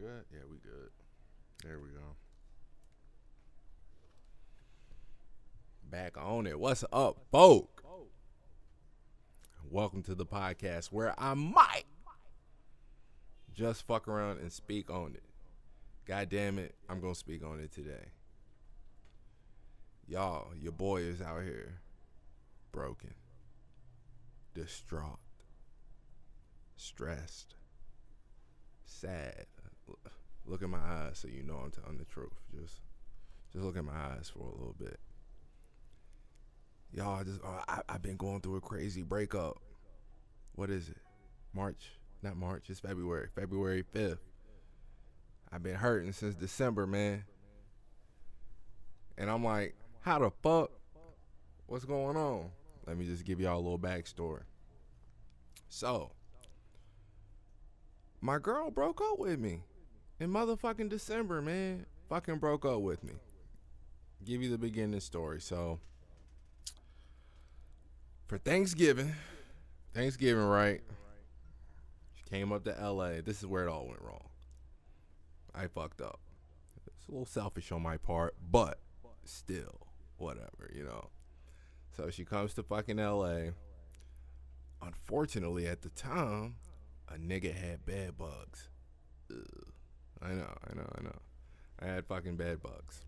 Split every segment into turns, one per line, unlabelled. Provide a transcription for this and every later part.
Good? Yeah, we good. There we go. Back on it. What's up, folk? Welcome to the podcast where I might just fuck around and speak on it. God damn it, I'm gonna speak on it today. Y'all, your boy is out here broken, distraught, stressed, sad. Look in my eyes so you know I'm telling the truth. Just look in my eyes for a little bit. Y'all, I've been going through a crazy breakup. What is it? March? Not March. It's February. February 5th. I've been hurting since December, man. And I'm like, how the fuck? What's going on? Let me just give y'all a little backstory. So, my girl broke up with me in motherfucking December, man. Fucking broke up with me. Give you the beginning story. So, for Thanksgiving, right? She came up to LA. This is where it all went wrong. I fucked up. It's a little selfish on my part, but still, whatever, you know. So she comes to fucking LA. Unfortunately, at the time, a nigga had bed bugs. Ugh. I know. I had fucking bed bugs.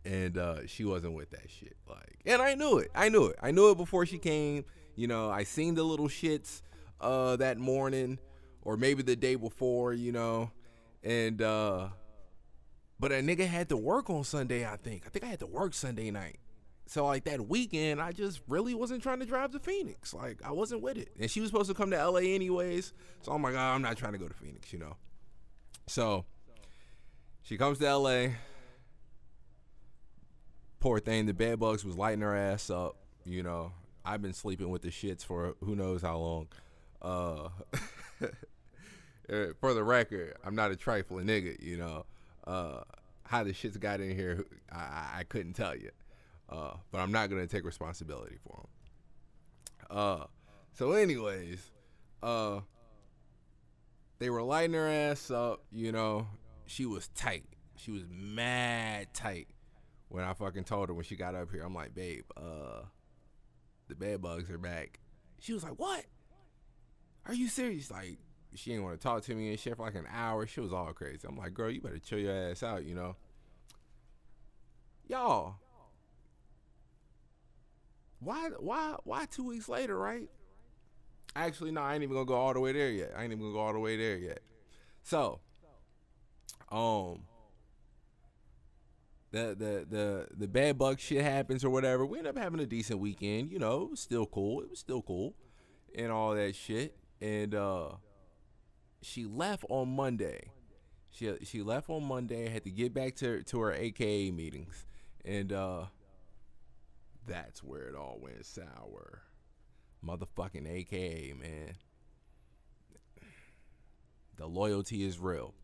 And she wasn't with that shit. And I knew it. I knew it before she came. You know, I seen the little shits that morning or maybe the day before, you know. And but a nigga had to work on Sunday, I think. I think I had to work Sunday night. So that weekend, I just really wasn't trying to drive to Phoenix. I wasn't with it. And she was supposed to come to LA anyways. So I'm like, I'm not trying to go to Phoenix, you know. So she comes to LA. Poor thing, the bed bugs was lighting her ass up, you know. I've been sleeping with the shits for who knows how long. For the record, I'm not a trifling nigga, you know. How the shits got in here, I couldn't tell you. But I'm not gonna take responsibility for them. So anyways, they were lighting her ass up, you know. She was tight. She was mad tight. When I fucking told her when she got up here, I'm like, babe, the bed bugs are back. She was like, what? Are you serious? She didn't want to talk to me and shit for an hour. She was all crazy. I'm like, girl, you better chill your ass out, you know. Y'all, why 2 weeks later, right? Actually, no, I ain't even gonna go all the way there yet. So, the bad bug shit happens or whatever. We end up having a decent weekend, you know. It was still cool and all that shit. And she left on Monday. She left on Monday. Had to get back to her AKA meetings, and that's where it all went sour. Motherfucking AKA, man. The loyalty is real.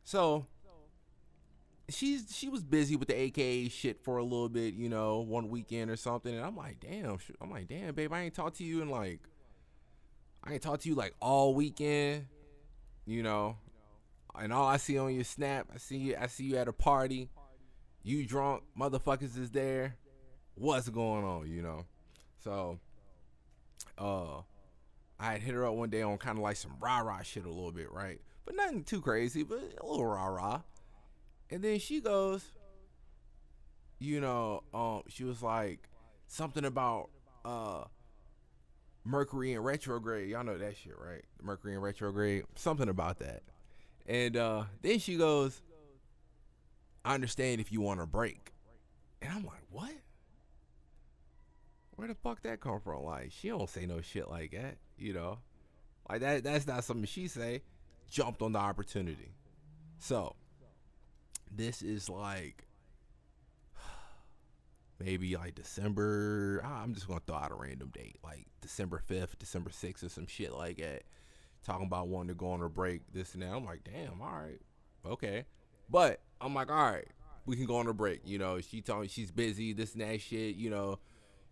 So she was busy with the AKA shit for a little bit, you know, one weekend or something, and I'm like, damn, babe, I ain't talked to you all weekend, you know, and all I see on your snap, I see you at a party, you drunk, motherfuckers is there, what's going on, you know? So, I had hit her up one day on kind of some rah-rah shit a little bit, right? But nothing too crazy, but a little rah-rah. And then she goes, you know, she was like, something about Mercury in retrograde. Y'all know that shit, right? Mercury in retrograde. Something about that. And then she goes, I understand if you want a break. And I'm like, what? Where the fuck that come from? She don't say no shit like that, you know? That's not something she say. Jumped on the opportunity. So, this is maybe December. I'm just gonna throw out a random date, December 5th, December 6th, or some shit like that. Talking about wanting to go on a break, this and that. I'm like, damn, all right, okay. But I'm like, all right, we can go on a break. You know, she told me she's busy, this and that shit. You know,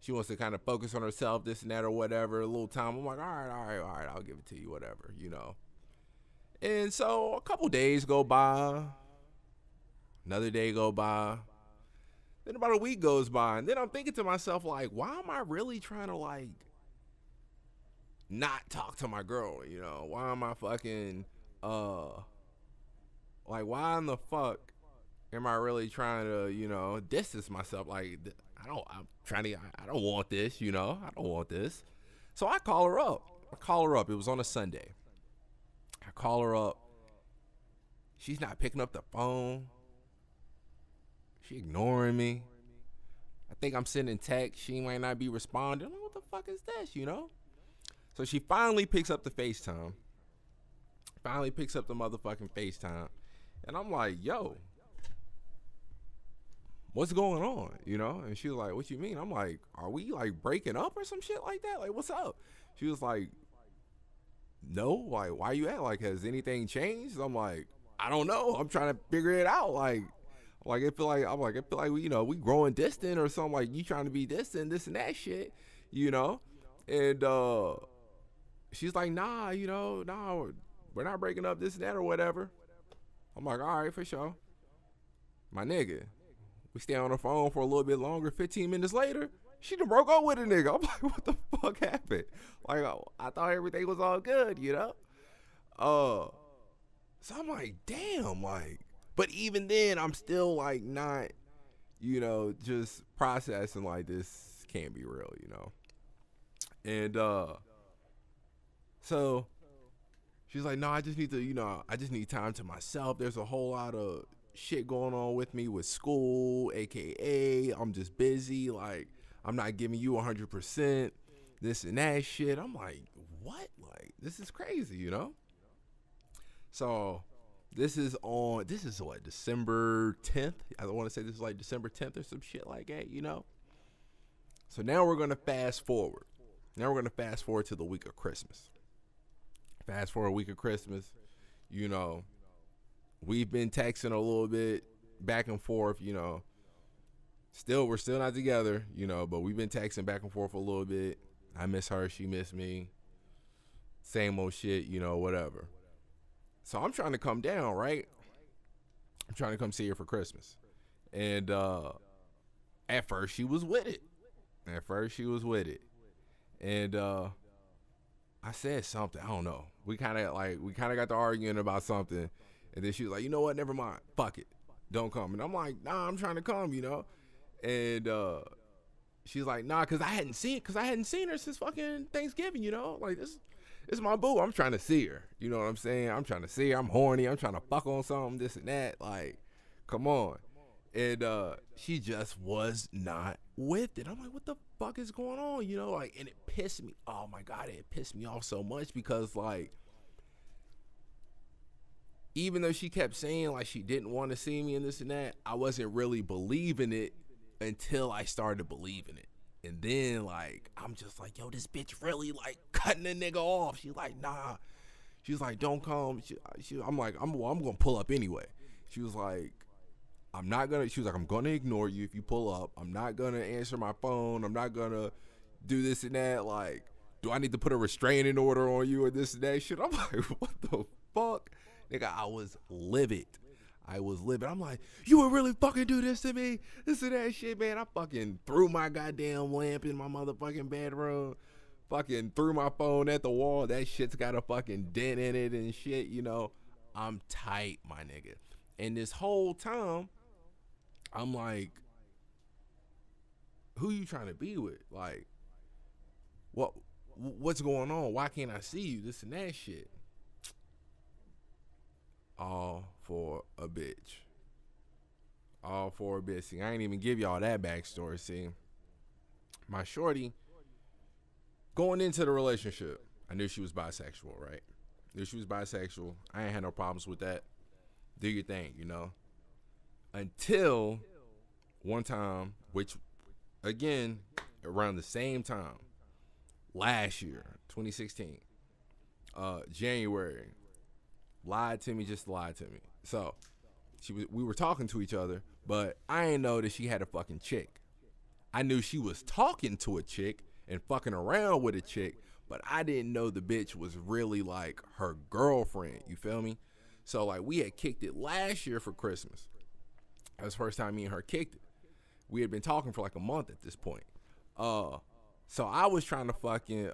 she wants to kind of focus on herself, this and that, or whatever. A little time. I'm like, all right, I'll give it to you, whatever. You know. And so a couple days go by, another day go by, then about a week goes by, and then I'm thinking to myself, like, why am I really trying to, like, not talk to my girl, you know? Why am I fucking, like, why in the fuck am I really trying to, distance myself? Like, I don't want this, I don't want this. So I call her up. It was on a Sunday. I call her up. She's not picking up the phone. She ignoring me. I think I'm sending text. She might not be responding. I'm like, what the fuck is this, So she finally picks up the FaceTime. Finally picks up the motherfucking FaceTime. And I'm like, yo, what's going on, And she was like, what you mean? I'm like, are we, like, breaking up or some shit like that? Like, what's up? She was like, no, like, why you at? Like, has anything changed? I'm like, I don't know. I'm trying to figure it out. Like I feel like we growing distant or something. Like, you trying to be distant, this and that shit, And she's like, nah, we're not breaking up, this and that or whatever. I'm like, all right, for sure. My nigga, we stay on the phone for a little bit longer. 15 minutes later, she done broke up with a nigga. I'm like, what the fuck happened? Like, I thought everything was all good, So I'm like, damn, like, but even then, I'm still, like, not, just processing, like, this can't be real, And, so she's like, no, I just need to, I just need time to myself. There's a whole lot of shit going on with me with school, AKA, I'm just busy. Like, I'm not giving you 100%, this and that shit. I'm like, what? Like, this is crazy, So this is what, December 10th? I want to say this is like December 10th or some shit like that, So now we're going to fast forward. Now we're going to fast forward to the week of Christmas. Fast forward a week of Christmas, we've been texting a little bit back and forth, we're still not together, but we've been texting back and forth a little bit. I miss her, she missed me. Same old shit, whatever. So I'm trying to come down, right? I'm trying to come see her for Christmas. And at first she was with it. And I said something, I don't know. We kind of got to arguing about something. And then she was like, you know what? Never mind. Fuck it. Don't come. And I'm like, nah, I'm trying to come, And she's like, nah, because I hadn't seen her since fucking Thanksgiving, Like, this is my boo. I'm trying to see her. You know what I'm saying? I'm trying to see her. I'm horny. I'm trying to fuck on something, this and that. Like, come on. And she just was not with it. I'm like, what the fuck is going on? Like, and it pissed me. Oh my God, it pissed me off so much because, like, even though she kept saying, like, she didn't want to see me and this and that, I wasn't really believing it until I started believing it. And then, like, I'm just like, yo, this bitch really, like, cutting a nigga off. She's like, nah. She's like, don't come. I'm like, I'm going to pull up anyway. She was like, I'm going to ignore you if you pull up. I'm not going to answer my phone. I'm not going to do this and that. Like, do I need to put a restraining order on you or this and that shit? I'm like, what the fuck? Nigga, I was livid. I'm like, you would really fucking do this to me? This and that shit, man. I fucking threw my goddamn lamp in my motherfucking bedroom. Fucking threw my phone at the wall. That shit's got a fucking dent in it and shit, I'm tight, my nigga. And this whole time, I'm like, who you trying to be with? Like, what's going on? Why can't I see you? This and that shit. All for a bitch. See, I ain't even give y'all that backstory. See, my shorty, going into the relationship, I knew she was bisexual, right? I ain't had no problems with that. Do your thing, Until one time, which, again, around the same time, last year, 2016, January, lied to me. So we were talking to each other, but I didn't know that she had a fucking chick. I knew she was talking to a chick and fucking around with a chick, but I didn't know the bitch was really like her girlfriend. You feel me? So like we had kicked it last year for Christmas. That was the first time me and her kicked it. We had been talking for like a month at this point. So I was trying to fucking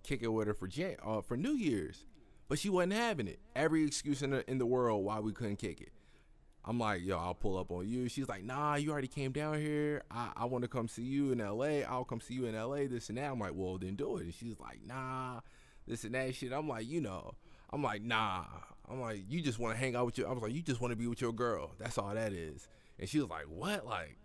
kick it with her for New Year's, but she wasn't having it. Every excuse in the world why we couldn't kick it. I'm like, yo, I'll pull up on you. She's like, nah, you already came down here. I want to come see you in LA. I'll come see you in LA, this and that. I'm like, well, then do it. And she's like, nah, this and that shit. I'm like, I'm like, nah. I'm like, you just want to hang out with I was like, you just want to be with your girl. That's all that is. And she was like, what? Like,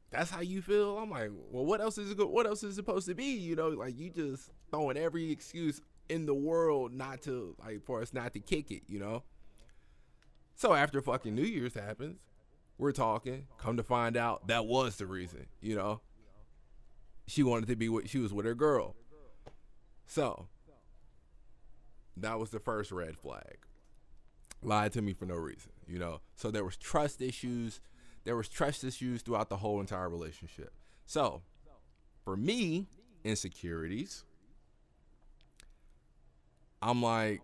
that's how you feel? I'm like, well, what else is it supposed to be? Like you just throwing every excuse in the world for us not to kick it, So after fucking New Year's happens, we're talking. Come to find out, that was the reason. She wanted to be she was with her girl. So that was the first red flag. Lied to me for no reason. So there was trust issues. There was trust issues throughout the whole entire relationship. So for me, insecurities, I'm like,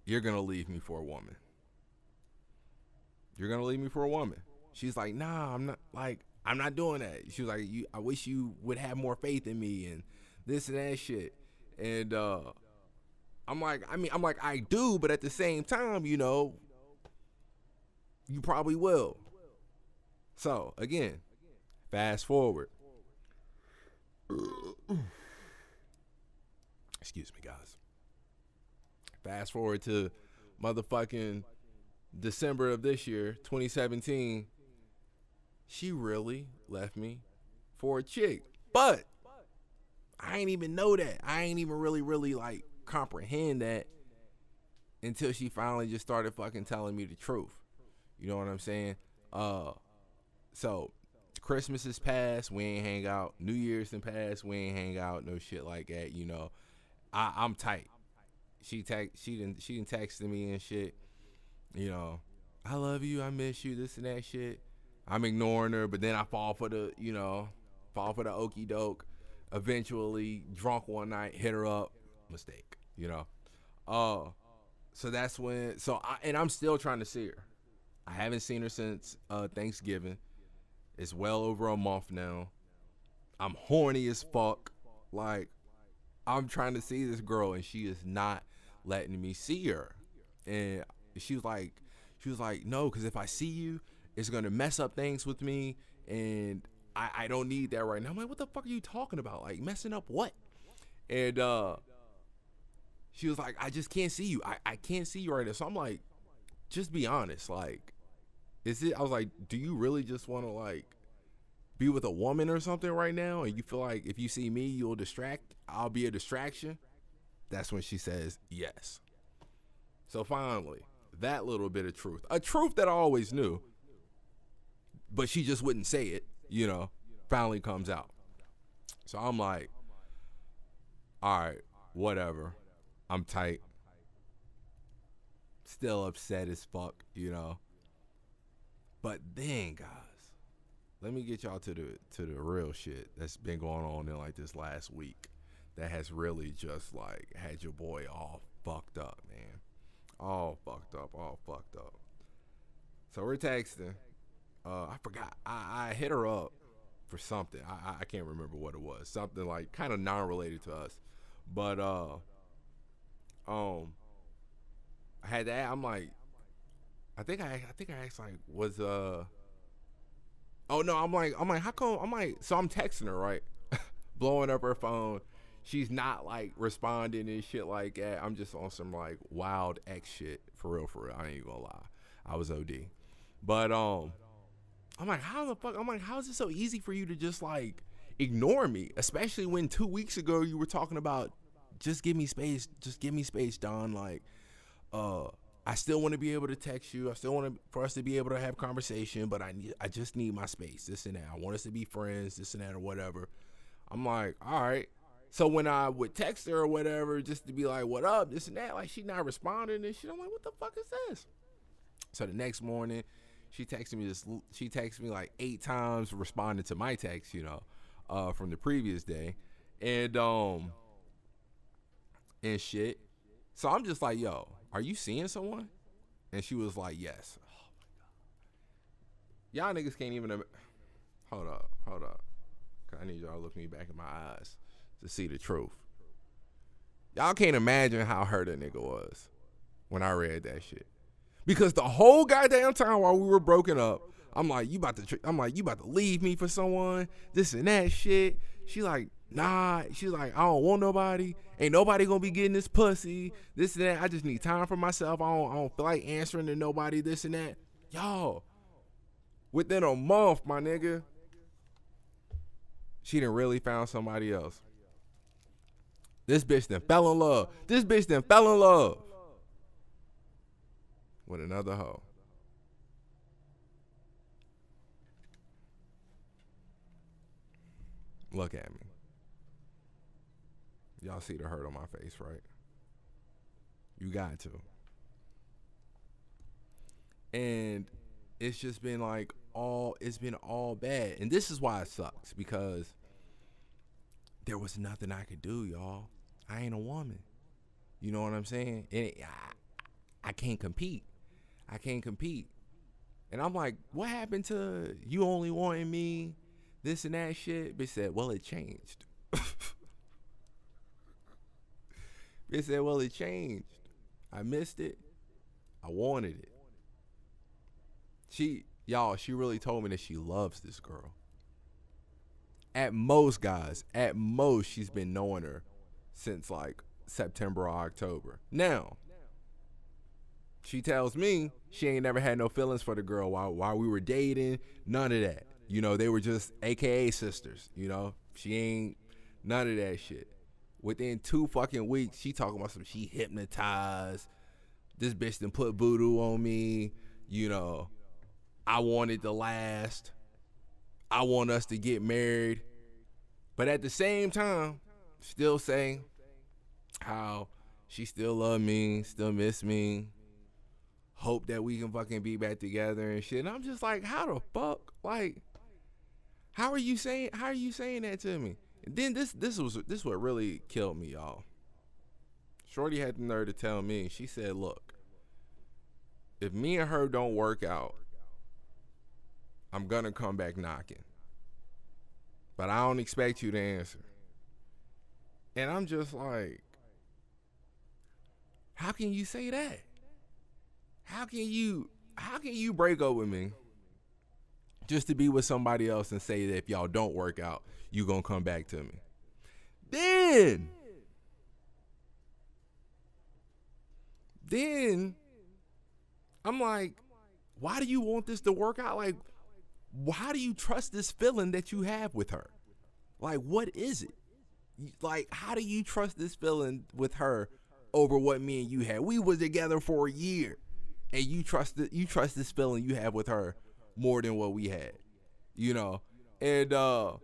you're gonna leave me for a woman. You're gonna leave me for a woman. She's like, nah, I'm not doing that. She was like, I wish you would have more faith in me and this and that shit. And I'm like, I do, but at the same time, you probably will. So again, fast forward. Excuse me, guys. Fast forward to motherfucking December of this year, 2017, she really left me for a chick. But I ain't even know that. I ain't even really like comprehend that until she finally just started fucking telling me the truth. You know what I'm saying? So Christmas is past, we ain't hang out. New Year's in past, we ain't hang out. No shit like that. I'm tight. She didn't text me and shit. I love you, I miss you, this and that shit. I'm ignoring her, but then I fall for the okie doke. Eventually, drunk one night, hit her up. Mistake, So that's when. And I'm still trying to see her. I haven't seen her since Thanksgiving. It's well over a month now. I'm horny as fuck. Like, I'm trying to see this girl, and she is not letting me see her. And she was like, no, because if I see you, it's gonna mess up things with me, and I don't need that right now. I'm like, what the fuck are you talking about? Like, messing up what? And she was like, I just can't see you. I can't see you right now. So I'm like, just be honest. Like, I was like, do you really just want to like be with a woman or something right now? And you feel like if you see me, I'll be a distraction? That's when she says yes. So finally, that little bit of truth, a truth that I always knew, but she just wouldn't say it, finally comes out. So I'm like, all right, whatever. I'm tight. Still upset as fuck, But then, guys, let me get y'all to the real shit that's been going on in like this last week that has really just like had your boy all fucked up, man. All fucked up. So we're texting. I forgot. I hit her up for something. I can't remember what it was. Something like kind of non-related to us. But I had that. I'm like, I think I asked like, was oh no, I'm like, how come? I'm like, so I'm texting her, right? Blowing up her phone. She's not like responding and shit like that. I'm just on some like wild X shit. For real. I ain't even gonna lie. I was OD. But I'm like, how the fuck? I'm like, how is it so easy for you to just like ignore me? Especially when 2 weeks ago you were talking about just give me space, Don. Like, I still want to be able to text you. I still want for us to be able to have conversation, but I just need my space, this and that. I want us to be friends, this and that, or whatever. I'm like, all right. So when I would text her or whatever, just to be like, what up, this and that, like she not responding and shit. I'm like, what the fuck is this? So the next morning, she texted me like 8 times, responding to my text, from the previous day. And and shit. So I'm just like, yo, are you seeing someone? And she was like, yes. Y'all niggas can't even. Hold up. I need y'all to look me back in my eyes to see the truth. Y'all can't imagine how hurt a nigga was when I read that shit. Because the whole goddamn time while we were broken up, I'm like, you about to leave me for someone, this and that shit. She like, nah. She's like, I don't want nobody. Ain't nobody gonna be getting this pussy. This and that. I just need time for myself. I don't feel like answering to nobody. This and that. Yo, within a month, my nigga, she done really found somebody else. This bitch done fell in love. With another hoe. Look at me. Y'all see the hurt on my face, right? You got to. And it's just been like it's been all bad. And this is why it sucks, because there was nothing I could do, y'all. I ain't a woman. You know what I'm saying? And I can't compete. And I'm like, what happened to you only wanting me, this and that shit? Bitch said, well, it changed. Bitch said, well, it changed. I missed it. I wanted it. She really told me that she loves this girl. At most, guys, she's been knowing her since like September or October. Now, she tells me she ain't never had no feelings for the girl while we were dating. None of that. You know, they were just AKA sisters. You know, she ain't none of that shit. Within 2 fucking weeks, she talking about she hypnotized. This bitch done put voodoo on me. You know, I want it to last. I want us to get married. But at the same time, still saying how she still love me, still miss me. Hope that we can fucking be back together and shit. And I'm just like, how the fuck? Like, how are you saying that to me? And then this what really killed me, y'all. Shorty had the nerve to tell me, she said, look, if me and her don't work out, I'm gonna come back knocking. But I don't expect you to answer. And I'm just like, how can you say that? How can you break up with me just to be with somebody else and say that if y'all don't work out, you gonna come back to me? Then I'm like, why do you want this to work out? Like, how do you trust this feeling that you have with her? Like, what is it? Like, how do you trust this feeling with her over what me and you had? We was together for a year, and you trust this feeling you have with her more than what we had, you know? And I'm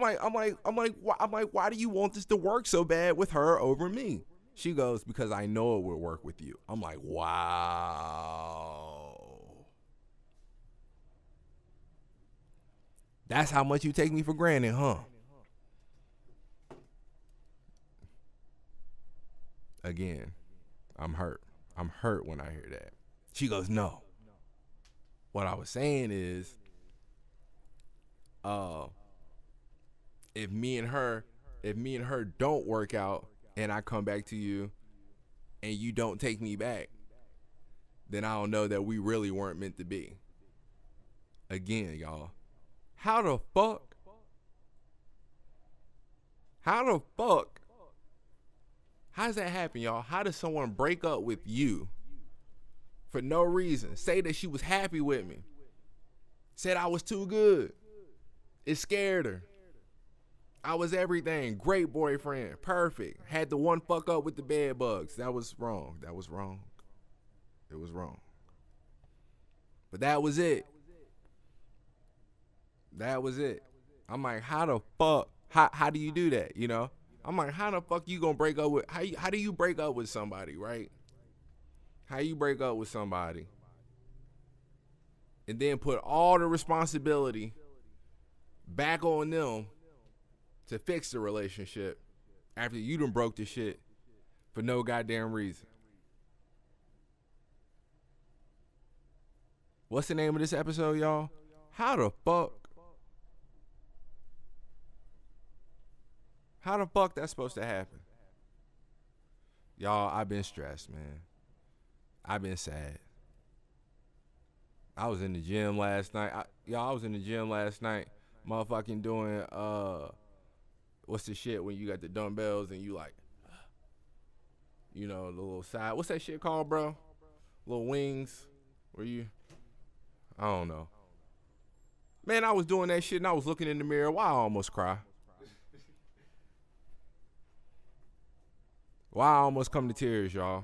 like, why do you want this to work so bad with her over me? She goes, because I know it will work with you. I'm like, wow. That's how much you take me for granted, huh? Again, I'm hurt. I'm hurt when I hear that. She goes, no. What I was saying is, if me and her don't work out and I come back to you and you don't take me back, then I don't know that we really weren't meant to be. Again, y'all. How the fuck? How does that happen, y'all? How does someone break up with you for no reason? Say that she was happy with me. Said I was too good. It scared her. I was everything. Great boyfriend. Perfect. Had the one fuck up with the bed bugs. That was wrong. It was wrong. But that was it. I'm like, how the fuck? How do you do that, you know? I'm like, how the fuck you gonna break up with, how do you break up with somebody, right? How you break up with somebody and then put all the responsibility back on them to fix the relationship after you done broke the shit for no goddamn reason. What's the name of this episode, y'all? How the fuck that's supposed to happen? Y'all, I've been stressed, man. I've been sad. I was in the gym last night. I was in the gym last night, motherfucking doing what's the shit when you got the dumbbells and you like, you know, the little side. What's that shit called, bro? Little wings. Where you? I don't know. Man, I was doing that shit and I was looking in the mirror. Why I almost cry? Why I almost come to tears, y'all?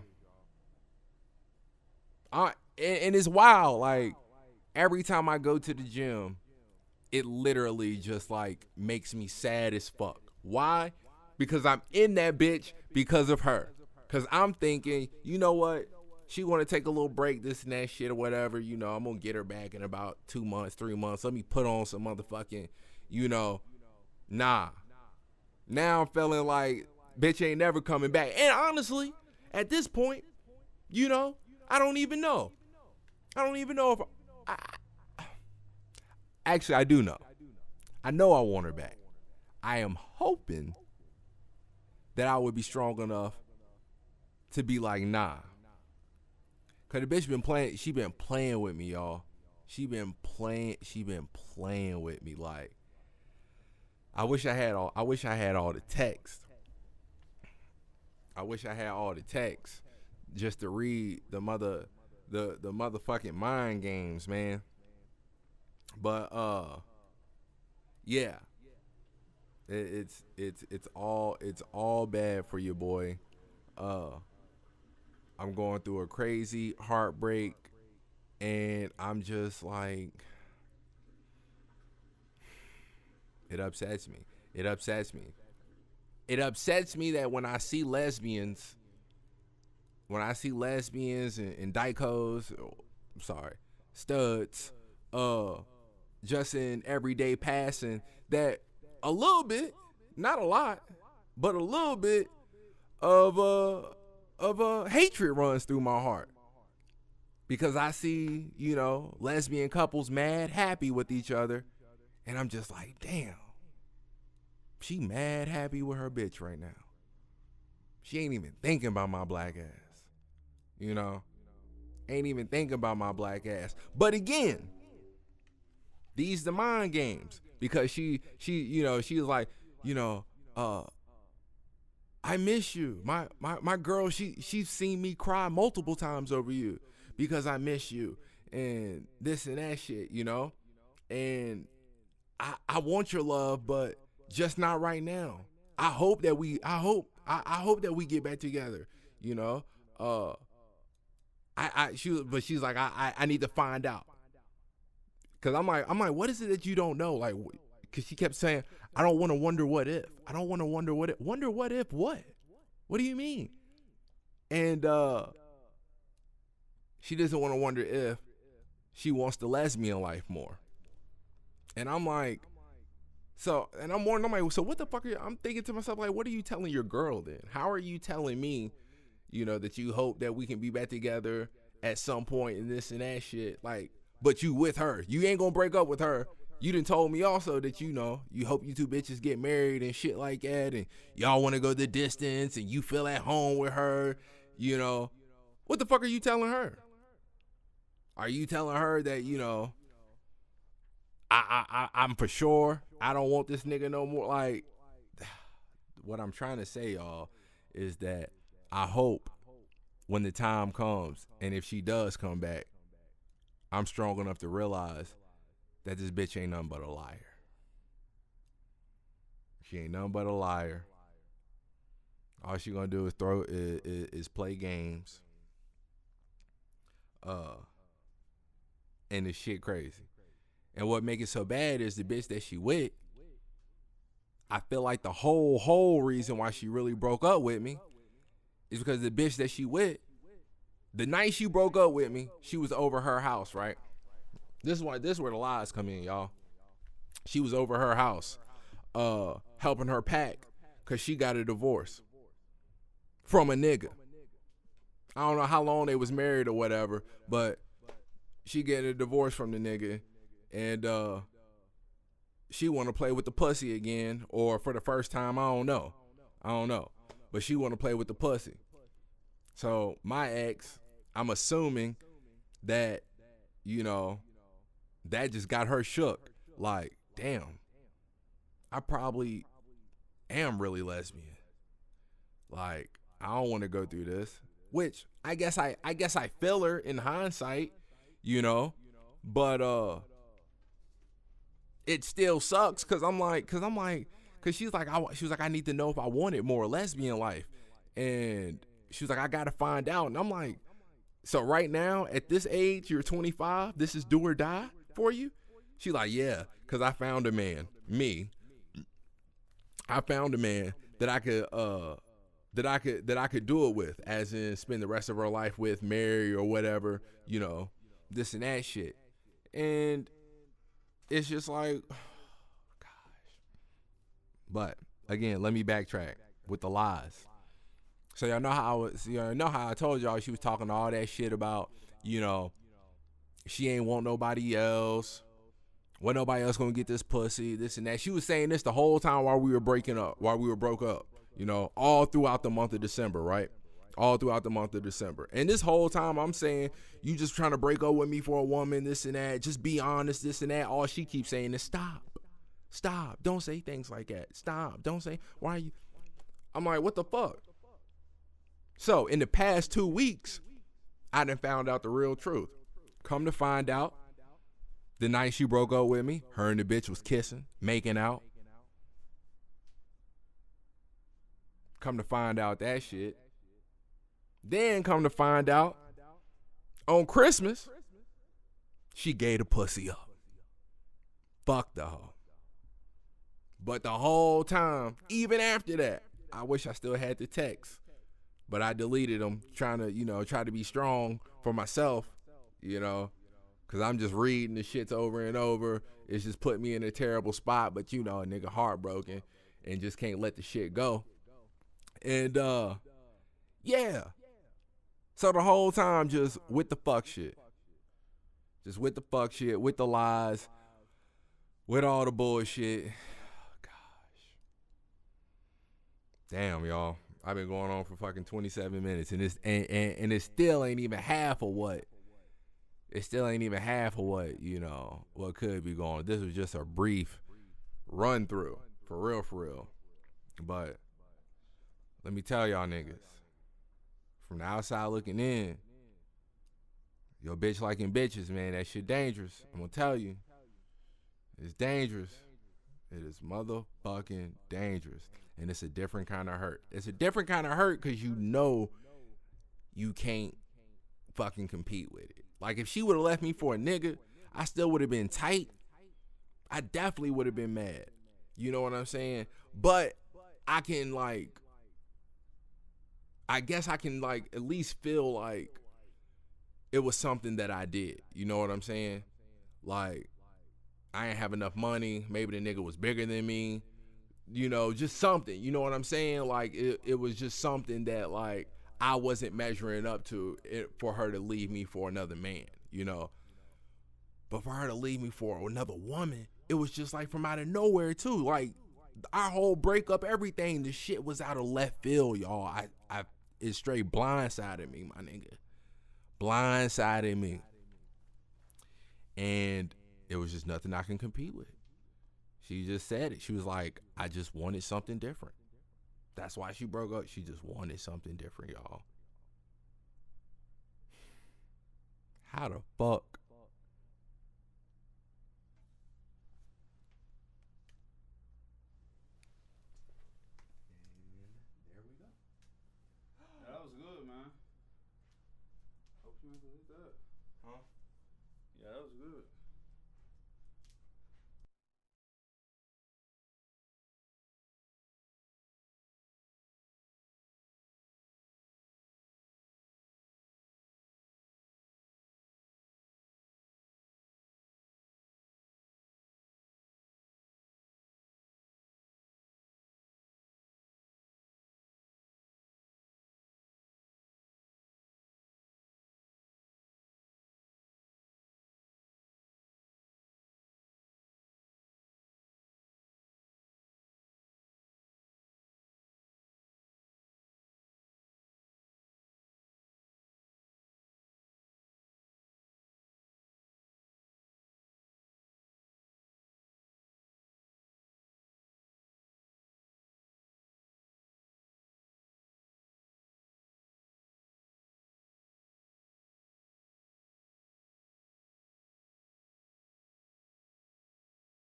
And it's wild. Like, every time I go to the gym, it literally just, like, makes me sad as fuck. Why? Because I'm in that bitch because of her. Because I'm thinking, you know what? She want to take a little break, this and that shit or whatever. You know, I'm going to get her back in about 2 months, 3 months. Let me put on some motherfucking, you know, nah. Now I'm feeling like bitch ain't never coming back. And honestly, at this point, you know, I don't even know. I don't even know if actually, I do know. I know I want her back. I am hoping that I would be strong enough to be like, nah. Cause the bitch been playing, she been playing with me, y'all. She been playing with me. Like, I wish I had all the text. I wish I had all the text just to read the motherfucking mind games, man. But yeah. It's all bad for you, boy. I'm going through a crazy heartbreak and I'm just like, it upsets me. It upsets me that when I see lesbians and dykos, studs, just in everyday passing, that a little bit, not a lot, but a little bit of hatred runs through my heart. Because I see, you know, lesbian couples mad happy with each other, and I'm just like, damn. She mad happy with her bitch right now. She ain't even thinking about my black ass. You know? Ain't even thinking about my black ass. But again, these the mind games. Because she you know, she was like, you know, I miss you. My girl, she's seen me cry multiple times over you because I miss you. And this and that shit, you know? And I want your love, but just not right now. I hope that we get back together, you know. She's like, I need to find out. Cause I'm like, what is it that you don't know? Like, cause she kept saying, I don't want to wonder what if. I don't want to wonder what if. Wonder what if what? What do you mean? And she doesn't want to wonder if she wants the lesbian life more. And I'm like, so what the fuck are you? I'm thinking to myself, like, what are you telling your girl then? How are you telling me, you know, that you hope that we can be back together at some point and this and that shit? Like, but you with her. You ain't gonna break up with her. You done told me also that, you know, you hope you two bitches get married and shit like that, and y'all want to go the distance and you feel at home with her, you know. What the fuck are you telling her? Are you telling her that, you know, I'm for sure I don't want this nigga no more? Like, what I'm trying to say, y'all, is that I hope when the time comes, and if she does come back, I'm strong enough to realize that this bitch ain't nothing but a liar. She ain't nothing but a liar. All she gonna do is play games. And this shit crazy. And what make it so bad is the bitch that she with, I feel like the whole reason why she really broke up with me is because the bitch that she with, the night she broke up with me, she was over her house, right? This is where the lies come in, y'all. She was over her house, helping her pack, because she got a divorce from a nigga. I don't know how long they was married or whatever, but she getting a divorce from the nigga, and she want to play with the pussy again, or for the first time. I don't know, but she want to play with the pussy. So my ex, I'm assuming that, you know, that just got her shook. Like, damn, I probably am really lesbian. Like, I don't want to go through this. Which I guess I feel her in hindsight, you know, but it still sucks because she was like, I need to know if I wanted more lesbian life, and she was like, I gotta find out, and I'm like, so right now at this age, you're 25, this is do or die for you? She's like, yeah, because I found a man, I found a man that I could do it with, as in spend the rest of her life with, marry or whatever, you know, this and that shit. And it's just like, oh, gosh. But again, let me backtrack with the lies. So y'all know how I told y'all she was talking all that shit about, you know, she ain't want nobody else. What, nobody else gonna get this pussy, this and that. She was saying this the whole time while we were broke up. You know, all throughout the month of December, right? All throughout the month of December. And this whole time I'm saying, you just trying to break up with me for a woman, this and that. Just be honest, this and that. All she keeps saying is stop. Stop. Don't say things like that. Stop. Don't say, why are you? I'm like, what the fuck? So in the past 2 weeks, I done found out the real truth. Come to find out, the night she broke up with me, her and the bitch was kissing, making out. Come to find out that shit. Then come to find out, on Christmas, she gave the pussy up. Fuck the hoe. But the whole time, even after that, I wish I still had the text. But I deleted them, trying to be strong for myself, you know, because I'm just reading the shits over and over. It's just put me in a terrible spot, but you know, a nigga heartbroken and just can't let the shit go. And yeah. So the whole time just with the fuck shit. Just with the fuck shit, with the lies, with all the bullshit. Gosh. Damn, y'all. I've been going on for fucking 27 minutes, and it still ain't even half of what. It still ain't even half of what, you know, what could be going. This was just a brief run through, for real. But let me tell y'all niggas, from the outside looking in, your bitch liking bitches, man, that shit dangerous. I'm gonna tell you, it's dangerous. It is motherfucking dangerous. And it's a different kind of hurt. It's a different kind of hurt because you know you can't fucking compete with it. Like, if she would have left me for a nigga, I still would have been tight. I definitely would have been mad. You know what I'm saying? But I can, like, I guess I can, like, at least feel like it was something that I did. You know what I'm saying? Like, I ain't have enough money. Maybe the nigga was bigger than me. You know, just something. You know what I'm saying? Like, it was just something that, like, I wasn't measuring up to it for her to leave me for another man, you know. But for her to leave me for another woman, it was just like from out of nowhere too. Like, our whole breakup, everything, the shit was out of left field, y'all. It straight blindsided me, my nigga. Blindsided me. And it was just nothing I can compete with. She just said it. She was like, I just wanted something different. That's why she broke up. She just wanted something different, y'all. How the fuck? And there we go.
Yeah, that was good, man. Hope you enjoyed that.
Huh?
Yeah, that was good.